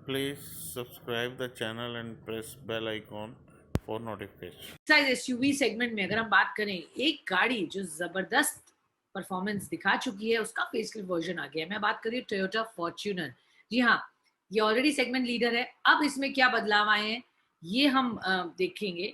Please subscribe the channel and press bell icon for notification. Size SUV segment में अगर हम बात करें, एक गाड़ी जो जबरदस्त परफॉर्मेंस दिखा चुकी है, उसका फेसलिफ्ट वर्जन आ गया है। मैं बात कर रही हूँ टोयोटा फॉर्च्यूनर। जी हाँ, ये ऑलरेडी सेगमेंट लीडर है। अब इसमें क्या बदलाव आए हैं ये हम देखेंगे।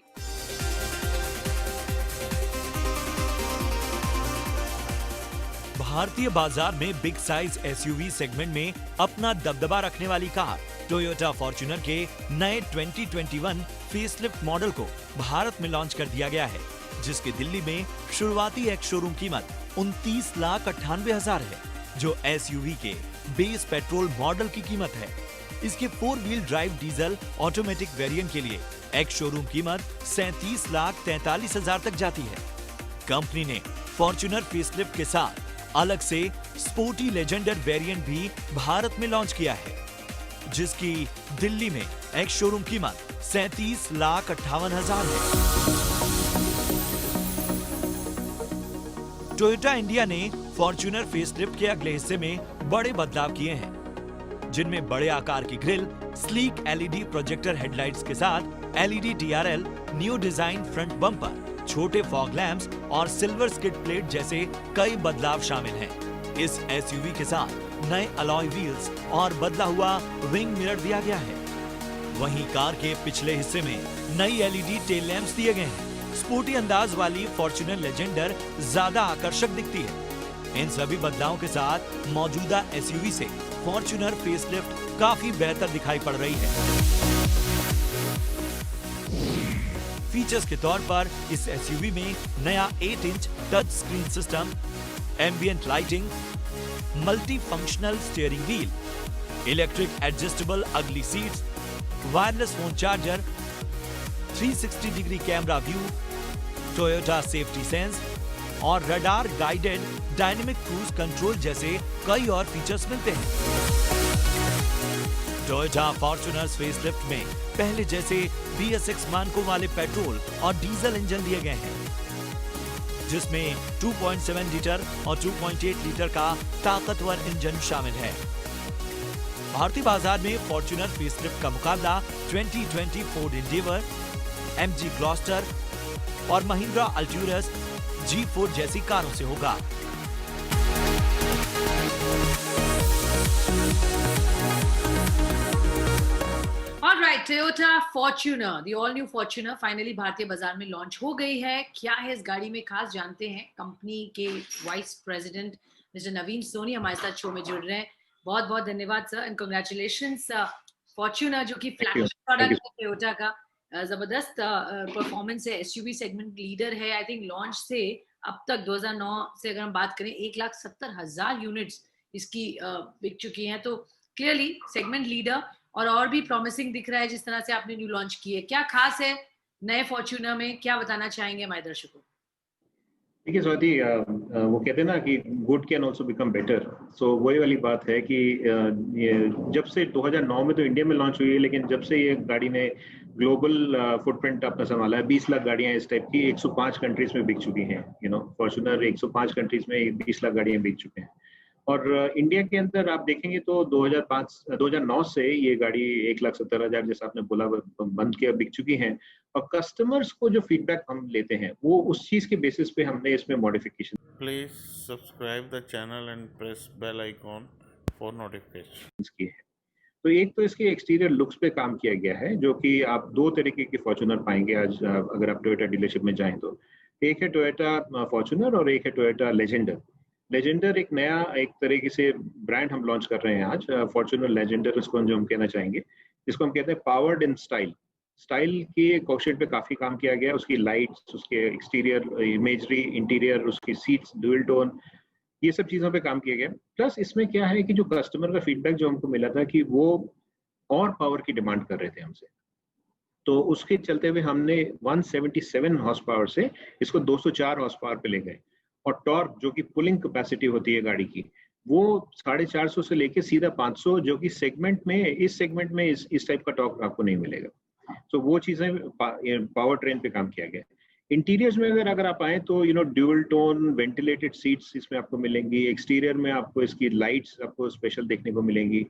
भारतीय बाजार में बिग साइज एसयूवी सेगमेंट में अपना दबदबा रखने वाली कार टोयोटा फॉर्च्यूनर के नए 2021 फेसलिफ्ट मॉडल को भारत में लॉन्च कर दिया गया है, जिसकी दिल्ली में शुरुआती एक शोरूम कीमत 29,98,000 है, जो एसयूवी के बेस पेट्रोल मॉडल की कीमत है। इसके 4 wheel drive diesel automatic variant के लिए एक शोरूम कीमत 37,43,000 तक जाती है। कंपनी ने फॉर्च्यूनर फेसलिफ्ट के साथ अलग से स्पोर्टी लेजेंडर वेरिएंट भी भारत में लॉन्च किया है, जिसकी दिल्ली में एक शोरूम कीमत 37,58,000 है। टोयोटा इंडिया ने फॉर्च्यूनर फेसलिफ्ट के अगले हिस्से में बड़े बदलाव किए हैं, जिनमें बड़े आकार की grill, sleek LED projector headlights के साथ LED TRL, new design front bumper, छोटे फॉग लैंप्स और सिल्वर स्किड प्लेट जैसे कई बदलाव शामिल हैं। इस एसयूवी के साथ नए अलॉय व्हील्स और बदला हुआ विंग मिरर दिया गया है। वहीं कार के पिछले हिस्से में नई एलईडी टेल लैंप्स दिए गए हैं। स्पोर्टी अंदाज वाली फॉर्च्यूनर लेजेंडर ज्यादा आकर्षक दिखती है। इन सभी बदलावों के साथ मौजूदा एसयूवी से फॉर्च्यूनर फेसलिफ्ट काफी बेहतर दिखाई पड़ रही है। फीचर्स के तौर पर इस एसयूवी में नया 8 inch touch screen system, ambient lighting, multi functional steering wheel, electric adjustable अगली seats, wireless phone charger, 360 degree camera view, Toyota safety sense और radar guided dynamic cruise control जैसे कई और फीचर्स मिलते हैं। टोयोटा फॉर्च्यूनर फेसलिफ्ट में पहले जैसे BS6 मानकों वाले पेट्रोल और डीजल इंजन दिए गए हैं, जिसमें 2.7 लीटर और 2.8 लीटर का ताकतवर इंजन शामिल है। भारतीय बाजार में फॉर्च्यूनर फेसलिफ्ट का मुकाबला 2020 फोर्ड एंडेवर, MG ग्लॉस्टर और महिंद्रा अल्ट्यूरस G4 जैसी कारों से होगा। Toyota Fortuner, the all new Fortuner finally भारतीय बाजार में लॉन्च हो गई है। क्या है इस गाड़ी में खास, जानते हैं। कंपनी के वाइस प्रेसिडेंट मिस्टर नवीन सोनी हमारे साथ शो में जुड़ रहे हैं। बहुत बहुत धन्यवाद सर एंड कांग्रेचुलेशंस। फॉर्च्यूनर जो कि फ्लैगशिप प्रोडक्ट है टोयोटा का, जबरदस्त परफॉर्मेंस है, एसयूवी सेगमेंट लीडर है। आई थिंक लॉन्च से अब तक 2009 से अगर हम बात करें 1,70,000 यूनिट्स इसकी बिक चुकी हैं, तो क्लियरली सेगमेंट लीडर और भी प्रॉमिसिंग दिख रहा है जिस तरह से आपने न्यू लॉन्च की है। क्या खास है नए फॉर्च्यूनर में, क्या बताना चाहेंगे हमारे दर्शकों? देखिए स्वाति, वो कहते हैं ना कि good can also become better. So वही वाली बात है कि ये जब से 2009 में तो इंडिया में लॉन्च हुई है, लेकिन जब से ये गाड़ी ने ग्लोबल फुटप्रिंट अपना संभाला है, 20 लाख गाड़ियां इस टाइप की 105 कंट्रीज में बिक चुकी हैं। फॉर्च्यूनर 105 कंट्रीज में 20 लाख गाड़ियां बिक चुके हैं। और इंडिया के अंदर आप देखेंगे तो 2009 से ये गाड़ी 1,70,000 जैसा आपने बोला बंद किया बिक चुकी हैं। और कस्टमर्स को जो फीडबैक हम लेते हैं वो उस चीज के बेसिस पे हमने इसमें modification Please subscribe the channel and press bell icon for notification की है। तो एक तो इसके एक्सटीरियर लुक्स पे काम किया गया है, जो कि आप दो तरीके के फॉर्च्यूनर पाएंगे आज अगर आप टोयोटा डीलरशिप में जाएं तो। एक है टोयोटा फॉर्च्यूनर और एक है टोयोटा लेजेंडर। लेजेंडर एक नया एक तरीके से ब्रांड हम लॉन्च कर रहे हैं आज, फॉर्च्यूनर लेजेंडर उसको जो हम कहना चाहेंगे, जिसको हम कहते हैं पावर्ड इन स्टाइल। स्टाइल के क्वेश्चन पे काफी काम किया गया, उसकी लाइट्स, उसके एक्सटीरियर इमेजरी, इंटीरियर, उसकी सीट्स, ड्यूल टोन, ये सब चीजों पे काम किया गया। प्लस इसमें क्या है कि जो कस्टमर का फीडबैक जो हमको मिला था कि वो और पावर की डिमांड कर रहे थे हमसे, तो उसके चलते हुए हमने 177 हॉर्स पावर से इसको 204 हॉर्स पावर पे ले गए। और टॉर्क जो कि पुलिंग कैपेसिटी होती है गाड़ी की, वो 450 से लेके सीधा 500, जो कि सेगमेंट में इस टाइप का टॉर्क आपको नहीं मिलेगा। तो वो चीजें पावर ट्रेन पे काम किया गया। इंटीरियर्स में अगर आप आए तो ड्यूल टोन वेंटिलेटेड सीट्स इसमें आपको मिलेंगी। एक्सटीरियर में आपको इसकी लाइट्स आपको स्पेशल देखने को मिलेंगी।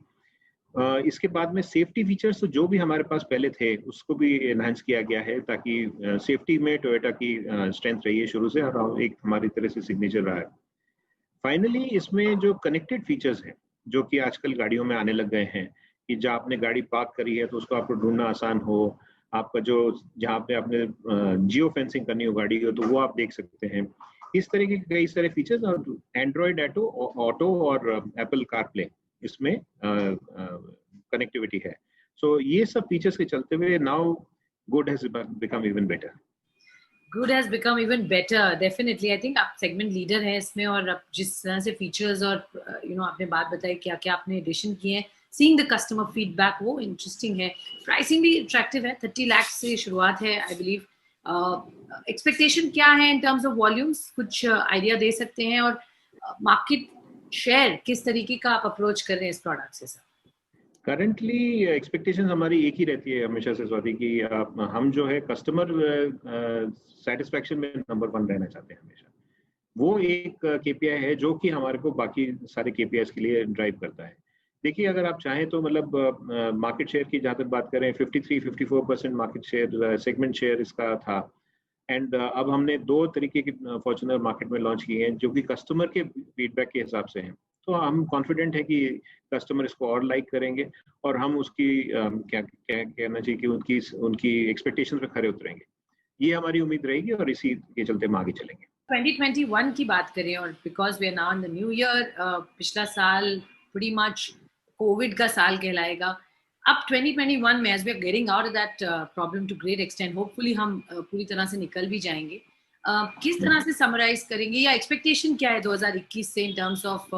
इसके बाद में सेफ्टी फीचर्स तो जो भी हमारे पास पहले थे उसको भी एनहांस किया गया है, ताकि सेफ्टी में टोयोटा की स्ट्रेंथ रही है शुरू से और एक हमारी तरह से सिग्नेचर रहा है। फाइनली इसमें जो कनेक्टेड फीचर्स हैं जो कि आजकल गाड़ियों में आने लग गए हैं, कि जहाँ आपने गाड़ी पार्क करी है तो उसको आपको ढूंढना आसान हो, आपका जो जहाँ पे आपने जियो फेंसिंग करनी हो गाड़ी हो तो वो आप देख सकते हैं। इस तरह के कई सारे फीचर्स और एंड्रॉयड ऑटो और एप्पल कारप्ले इसमें कनेक्टिविटी है। सो ये सब फीचर्स के चलते हुए now good has become even better. Good has become even better, definitely. I think आप सेगमेंट लीडर हैं इसमें, और अब जिस तरह से फीचर्स और आपने बात बताई क्या क्या आपने एडिशन किए हैं, सीइंग द कस्टमर फीडबैक वो इंटरेस्टिंग है। प्राइसिंग भी अट्रैक्टिव है, 30 लाख से शुरुआत है आई बिलीव। एक्सपेक्टेशन क्या है इन टर्म्स ऑफ वॉल्यूम्स, कुछ आइडिया दे सकते हैं? और मार्केट शेयर किस तरीके का आप अप्रोच कर रहे हैं इस प्रोडक्ट से सर? करंटली एक्सपेक्टेशन हमारी एक ही रहती है हमेशा से स्वाति, कि हम जो है कस्टमर सेटिस्फेक्शन में नंबर 1 रहना चाहते हैं हमेशा। वो एक केपीआई है जो कि हमारे को बाकी सारे केपीआईज के लिए ड्राइव करता है। देखिए अगर आप चाहें तो मतलब मार्केट शेयर की जहाँ तक बात करें 53-54% मार्केट शेयर, सेगमेंट शेयर इसका था। एंड अब हमने 2 तरीके की फॉर्च्यूनर मार्केट में लॉन्च किए हैं जो कि कस्टमर के फीडबैक के हिसाब से हैं। तो हम कॉन्फिडेंट है कि कस्टमर इसको और लाइक करेंगे और हम उसकी क्या कहना चाहिए कि उनकी एक्सपेक्टेशन पे खरे उतरेंगे। ये हमारी उम्मीद रहेगी और इसी के चलते हम आगे चलेंगे। 2021 की बात करें, और because we are now in the new year, पिछला साल प्रीटी मच कोविड का साल कहलाएगा। अब 2021 में as we are getting out of that problem to great extent, hopefully हम पूरी तरह से निकल भी जाएंगे। किस तरह से समराइज करेंगे या एक्सपेक्टेशन क्या है 2021 से in terms of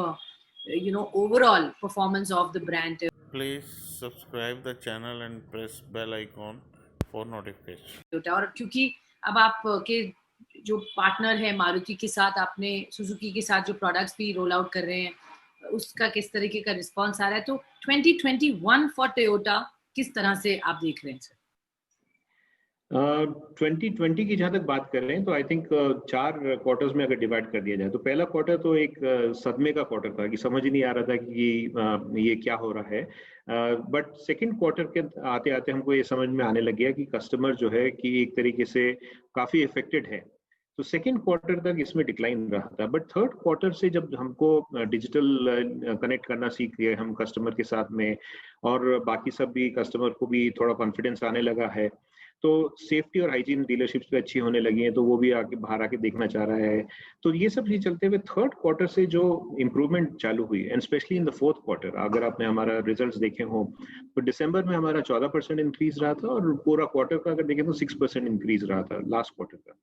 overall performance of the brand? Please subscribe the channel and press bell icon for notification. और क्योंकि अब आप के जो पार्टनर है मारुति के साथ, आपने सुजुकी के साथ जो प्रोडक्ट्स भी रोल आउट कर रहे हैं, उसका किस तरीके का रिस्पांस आ रहा है? तो 2021 फॉर टोयोटा किस तरह से आप देख रहे हैं सर? 2020 की जहाँ तक बात कर रहे हैं तो आई थिंक 4 क्वार्टर्स में अगर डिवाइड कर दिया जाए तो पहला क्वार्टर तो एक सदमे का क्वार्टर था कि समझ ही नहीं आ रहा था कि ये क्या हो रहा है। बट सेकंड क्वार्टर के आते आते हमको ये समझ में आने लग गया कि कस्टमर जो है कि एक तरीके से काफी इफेक्टेड है। तो सेकंड क्वार्टर तक इसमें डिक्लाइन रहा था, बट थर्ड क्वार्टर से जब हमको डिजिटल कनेक्ट करना सीख गए हम कस्टमर के साथ में, और बाकी सब भी कस्टमर को भी थोड़ा कॉन्फिडेंस आने लगा है, तो सेफ्टी और हाइजीन डीलरशिप्स पे अच्छी होने लगी हैं, तो वो भी आके बाहर आके देखना चाह रहा है। तो ये सब चीज चलते हुए थर्ड क्वार्टर से जो इम्प्रूवमेंट चालू हुई, and specially in the fourth quarter, अगर आपने हमारा रिजल्ट्स देखे हो तो दिसंबर में हमारा 14% इंक्रीज रहा था और पूरा क्वार्टर का अगर देखें तो 6% इंक्रीज रहा था लास्ट क्वार्टर का।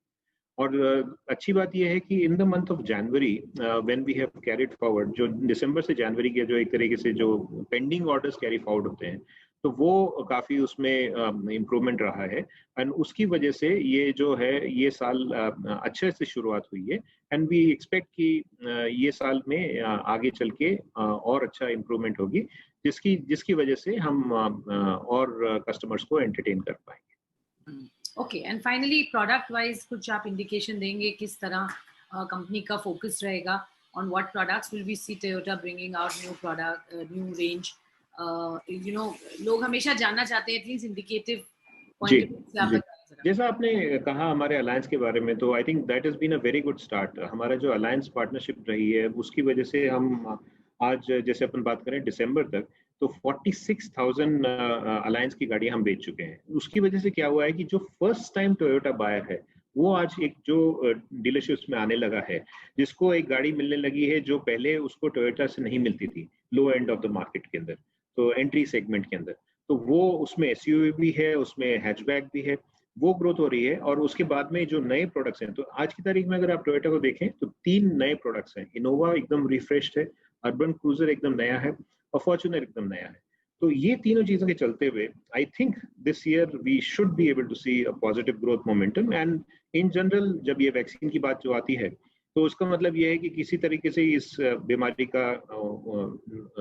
और अच्छी बात यह है कि in the month of January when we have carried forward, जो दिसंबर से जनवरी के जो एक तरीके से जो पेंडिंग ऑर्डर्स कैरी फॉरवर्ड होते हैं, तो वो काफी उसमें इम्प्रूवमेंट रहा है, एंड उसकी वजह से ये जो है ये साल अच्छे से शुरुआत हुई है, एंड वी एक्सपेक्ट कि ये साल में आगे चल के और अच्छा इम्प्रूवमेंट होगी, जिसकी वजह से हम और कस्टमर्स को एंटरटेन कर पाएंगे। Okay, and finally product wise कुछ आप इंडिकेशन देंगे किस तरह कंपनी का फोकस रहेगा? On what products will we see Toyota bringing out new product, new range? लोग हमेशा जानना चाहते हैं at least indicative point of view से आप बताइए। जैसा आपने कहा हमारे अलायंस के बारे में, तो I think that has been a very good start. हमारा जो अलायंस पार्टनरशिप रही है उसकी वजह से हम आज जैसे अपन बात करें दिसंबर तक तो 46,000 अलायंस की गाड़ी हम बेच चुके हैं। उसकी वजह से क्या हुआ है कि जो फर्स्ट टाइम टोयोटा बायर है वो आज एक जो डीलरशिप्स में आने लगा है, जिसको एक गाड़ी मिलने लगी है जो पहले उसको टोयोटा से नहीं मिलती थी लो एंड ऑफ द मार्केट के अंदर, तो एंट्री सेगमेंट के अंदर, तो वो उसमें एसयूवी भी है, उसमें हैचबैक भी है, वो ग्रोथ हो रही है। और उसके बाद में जो नए प्रोडक्ट्स हैं, तो आज की तारीख में अगर आप टोयोटा को देखें तो 3 नए प्रोडक्ट्स हैं। इनोवा एकदम रिफ्रेश्ड है, अर्बन क्रूजर एकदम नया है और फॉर्च्यूनर एकदम नया है। तो ये तीनों चीजों के चलते हुए I think this year we should be able to see a positive growth momentum. And in general जब ये वैक्सीन की बात जो आती है तो उसका मतलब ये है कि किसी तरीके से इस बीमारी का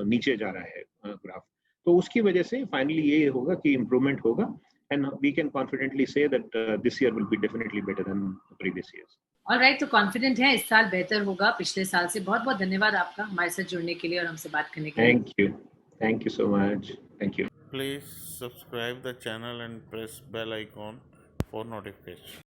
नीचे जा रहा है ग्राफ, तो उसकी वजह से फाइनली ये होगा कि इम्प्रूवमेंट होगा, and we can confidently say that this year will be definitely better than previous years. Alright, तो कॉन्फिडेंट है इस साल बेहतर होगा पिछले साल से। बहुत बहुत धन्यवाद आपका हमारे साथ जुड़ने के लिए और हमसे बात करने के लिए। Thank you so much. Thank you. Please subscribe the channel and press bell icon for notification.